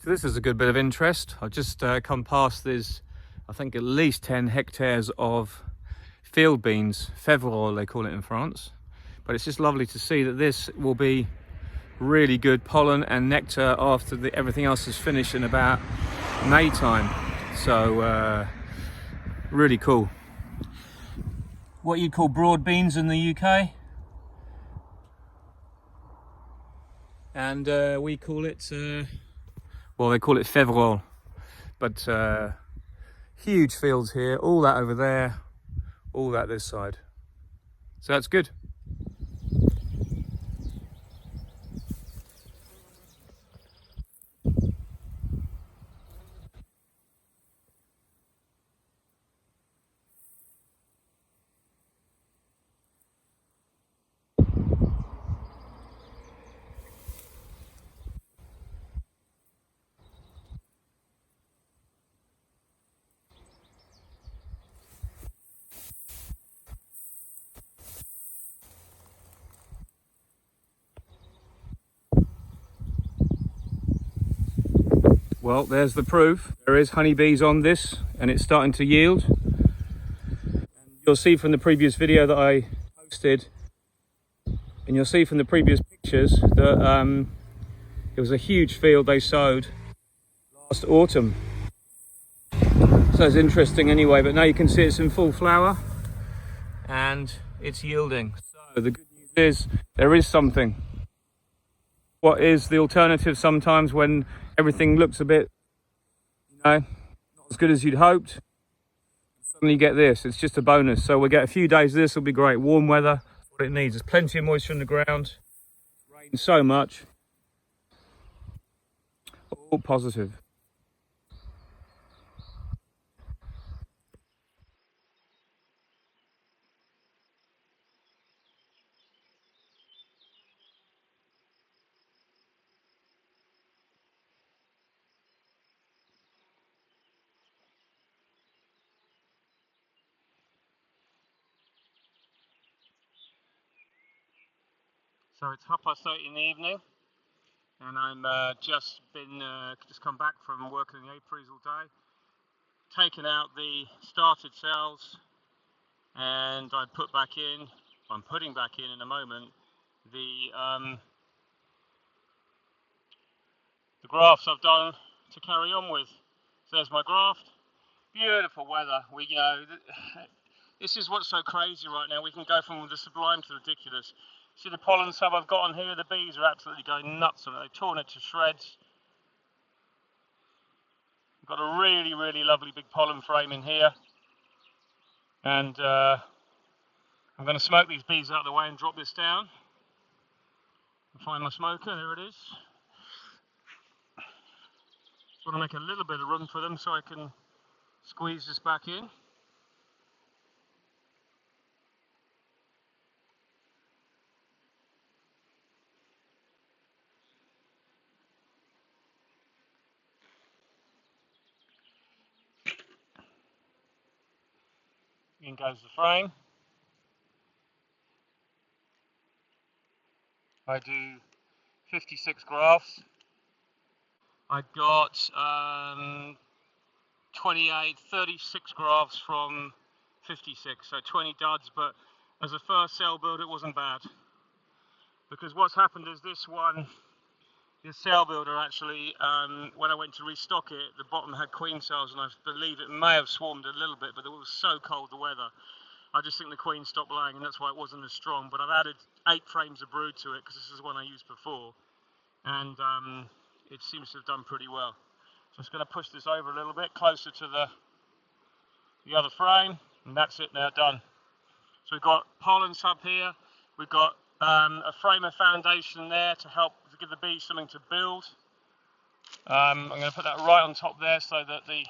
So this is a good bit of interest. I've just come past this, I think at least 10 hectares of field beans, février they call it in France. But it's just lovely to see that this will be really good pollen and nectar after everything else is finished in about May time. So really cool. What you'd call broad beans in the UK. And we call it, well, they call it février. But huge fields here, all that over there, all that this side. So that's good. Well, there's the proof. There is honeybees on this and it's starting to yield. And you'll see from the previous video that I posted, and you'll see from the previous pictures that it was a huge field they sowed last autumn. So it's interesting anyway, but now you can see it's in full flower and it's yielding. So the good news is there is something. What is the alternative sometimes when everything looks a bit, not as good as you'd hoped? Suddenly you get this, it's just a bonus. So we'll get a few days of this, will be great. Warm weather, what it needs. There's plenty of moisture in the ground. It's rained so much. All positive. So it's 8:30 in the evening, and I'm just come back from working in the apiaries all day, taken out the started cells, and I'm putting back in a moment the grafts I've done to carry on with. So there's my graft. Beautiful weather. This is what's so crazy right now. We can go from the sublime to the ridiculous. See the pollen sub I've got on here? The bees are absolutely going nuts on it. They've torn it to shreds. I've got a really, really lovely big pollen frame in here. And I'm going to smoke these bees out of the way and drop this down. Find my smoker, there it is. Just want to make a little bit of room for them so I can squeeze this back in. In goes the frame. I do 56 grafts. I got 36 grafts from 56, so 20 duds, but as a first cell build it wasn't bad. Because what's happened is this cell builder actually, when I went to restock it, the bottom had queen cells, and I believe it may have swarmed a little bit, but it was so cold the weather. I just think the queen stopped laying, and that's why it wasn't as strong. But I've added 8 frames of brood to it, because this is one I used before, and it seems to have done pretty well. So I'm just going to push this over a little bit, closer to the other frame, and that's it now, done. So we've got pollen sub here, we've got a frame of foundation there to help to give the bees something to build. I'm going to put that right on top there so that the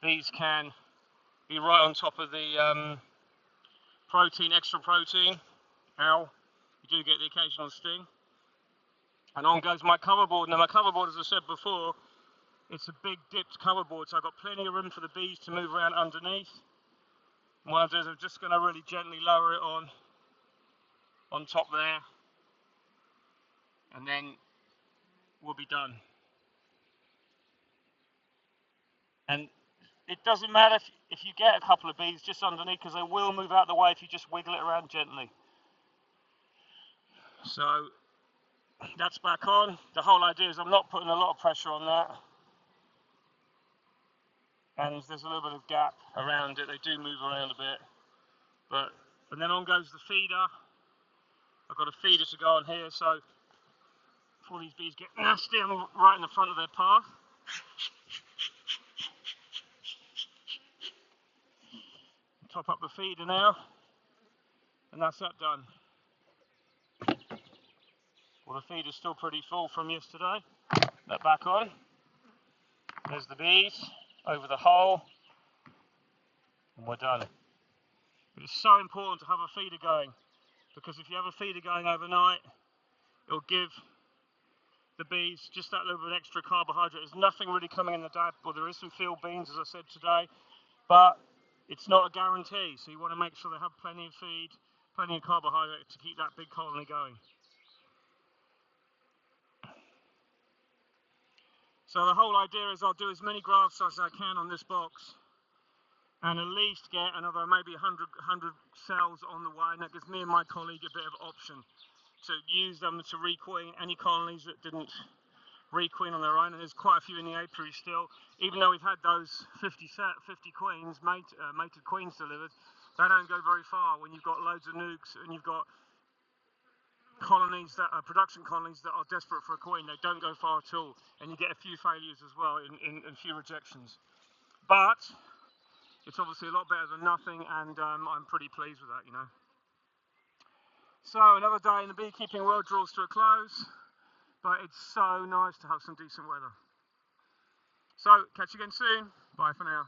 bees can be right on top of the extra protein. Ow, you do get the occasional sting. And on goes my cover board. Now my cover board, as I said before, it's a big dipped cover board, so I've got plenty of room for the bees to move around underneath. And what I'll do is I'm just going to really gently lower it on top there, and then we'll be done. And it doesn't matter if you get a couple of bees just underneath, because they will move out of the way if you just wiggle it around gently. So that's back on. The whole idea is I'm not putting a lot of pressure on that. And there's a little bit of gap around it. They do move around a bit. And then on goes the feeder. I've got a feeder to go on here, so before these bees get nasty, I'm right in the front of their path. Top up the feeder now, and that's that done. Well, the feeder's still pretty full from yesterday. That back on. There's the bees over the hole, and we're done. But it's so important to have a feeder going, because if you have a feeder going overnight, it'll give the bees just that little bit extra carbohydrate. There's nothing really coming in the day. Well, there is some field beans, as I said today, but it's not a guarantee. So you want to make sure they have plenty of feed, plenty of carbohydrate to keep that big colony going. So the whole idea is I'll do as many grafts as I can on this box, and at least get another maybe 100 cells on the way, and that gives me and my colleague a bit of option to use them to requeen any colonies that didn't requeen on their own. And there's quite a few in the apiary still, even though we've had those 50 queens, mated queens delivered. They don't go very far when you've got loads of nukes and you've got colonies that are production colonies that are desperate for a queen. They don't go far at all, and you get a few failures as well and few rejections. But it's obviously a lot better than nothing, and I'm pretty pleased with that, you know. So another day in the beekeeping world draws to a close, but it's so nice to have some decent weather. So catch you again soon. Bye for now.